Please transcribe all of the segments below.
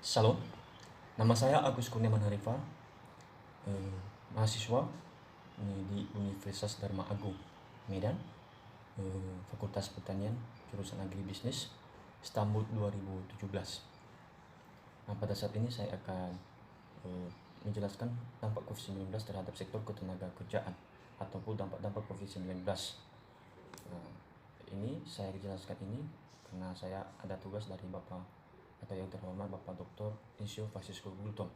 Salam, nama saya Agus Kurniawan Harifa, mahasiswa di Universitas Dharma Agung, Medan, Fakultas Pertanian, jurusan Agribisnis, Istanbul 2017. Nah, pada saat ini saya akan menjelaskan dampak COVID-19 terhadap sektor ketenagakerjaan ataupun dampak-dampak COVID-19. Ini saya jelaskan ini karena saya ada tugas dari Bapak atau yang terhormat Bapak Dr. Insyo Francisco Gultom.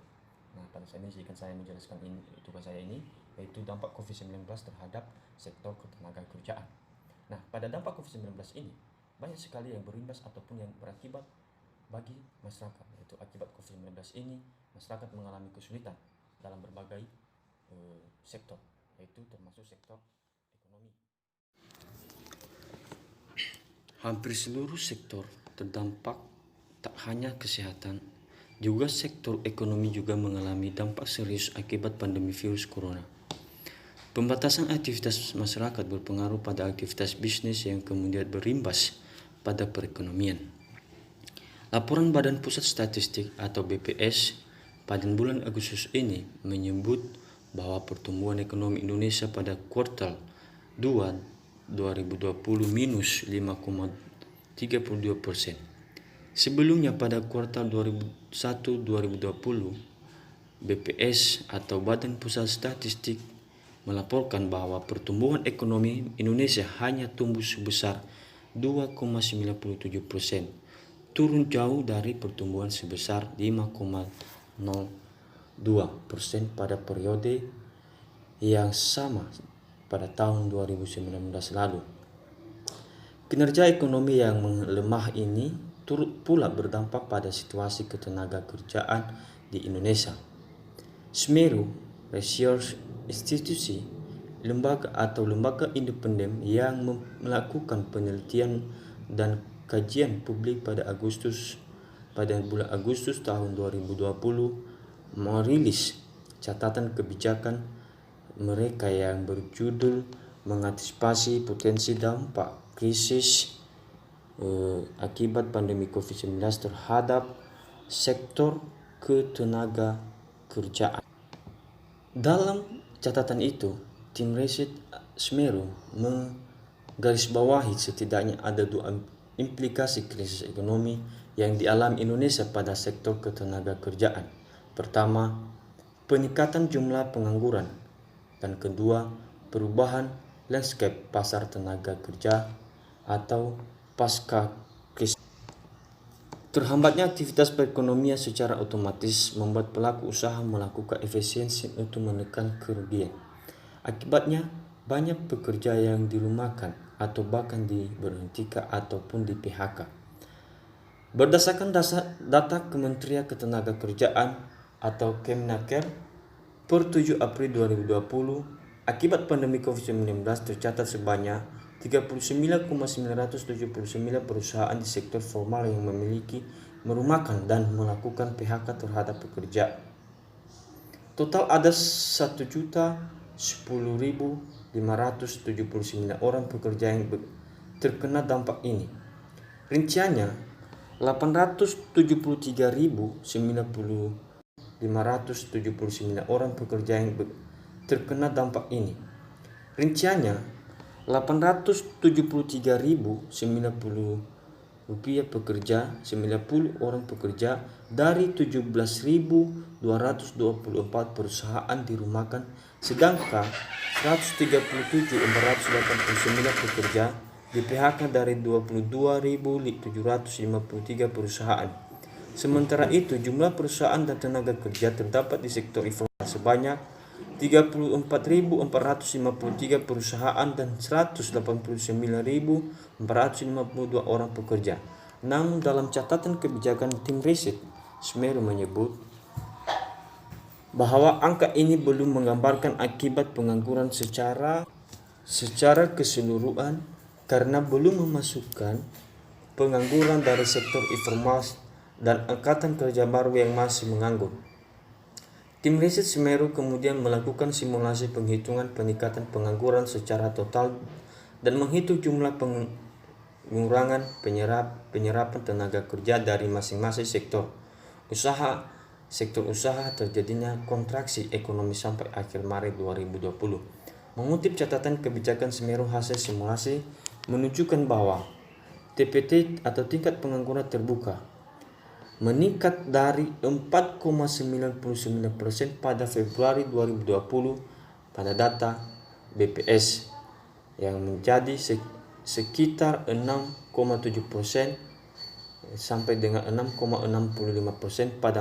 Nah, pada saat ini jika saya menjelaskan ini, tugas saya ini yaitu dampak COVID-19 terhadap sektor ketenagakerjaan. Nah, pada dampak COVID-19 ini banyak sekali yang berimbas ataupun yang berakibat bagi masyarakat. Yaitu akibat COVID-19 ini masyarakat mengalami kesulitan dalam berbagai sektor, yaitu termasuk sektor ekonomi. Hampir seluruh sektor terdampak, tak hanya kesehatan, juga sektor ekonomi juga mengalami dampak serius akibat pandemi virus corona. Pembatasan aktivitas masyarakat berpengaruh pada aktivitas bisnis yang kemudian berimbas pada perekonomian. Laporan Badan Pusat Statistik atau BPS pada bulan Agustus ini menyebut bahwa pertumbuhan ekonomi Indonesia pada kuartal 2 2020 minus 5,32%. Sebelumnya pada kuartal 2001-2020, BPS atau Badan Pusat Statistik melaporkan bahwa pertumbuhan ekonomi Indonesia hanya tumbuh sebesar 2,97%, turun jauh dari pertumbuhan sebesar 5,02% pada periode yang sama pada tahun 2019 lalu. Kinerja ekonomi yang melemah ini turut pula berdampak pada situasi ketenagakerjaan di Indonesia. Semeru Research Institute, lembaga independen yang melakukan penelitian dan kajian publik pada bulan Agustus tahun 2020 merilis catatan kebijakan mereka yang berjudul mengantisipasi potensi dampak krisis akibat pandemi COVID-19 terhadap sektor ketenagakerjaan. Dalam catatan itu, tim riset Semeru menggarisbawahi setidaknya ada dua implikasi krisis ekonomi yang dialami Indonesia pada sektor ketenagakerjaan. Pertama, peningkatan jumlah pengangguran, dan kedua, perubahan landscape pasar tenaga kerja atau pasca krisis. Terhambatnya aktivitas perekonomian secara otomatis membuat pelaku usaha melakukan efisiensi untuk menekan kerugian. Akibatnya, banyak pekerja yang dirumahkan atau bahkan diberhentikan ataupun di PHK. Berdasarkan data Kementerian Ketenagakerjaan atau Kemenaker per 7 April 2020, akibat pandemi COVID-19 tercatat sebanyak 39,979 perusahaan di sektor formal yang merumahkan dan melakukan PHK terhadap pekerja. Total ada 1.010.579 orang pekerja yang terkena dampak ini. Rinciannya, 579 orang pekerja yang terkena dampak ini. Rinciannya, 873.090 pekerja, 90 orang pekerja dari 17.224 perusahaan dirumahkan, sedangkan 137.489 pekerja di PHK dari 22.753 perusahaan. Sementara itu, jumlah perusahaan dan tenaga kerja terdapat di sektor informal sebanyak 34.453 perusahaan dan 189.452 orang pekerja. Namun dalam catatan kebijakan tim riset Semeru menyebut bahwa angka ini belum menggambarkan akibat pengangguran secara keseluruhan karena belum memasukkan pengangguran dari sektor informal dan angkatan kerja baru yang masih menganggur. Tim riset Semeru kemudian melakukan simulasi penghitungan peningkatan pengangguran secara total dan menghitung jumlah pengurangan penyerapan tenaga kerja dari masing-masing sektor sektor usaha terjadinya kontraksi ekonomi sampai akhir Maret 2020. Mengutip catatan kebijakan Semeru, hasil simulasi menunjukkan bahwa TPT atau tingkat pengangguran terbuka meningkat dari 4,99% pada Februari 2020 pada data BPS yang menjadi sekitar 6,7% sampai dengan 6,65% pada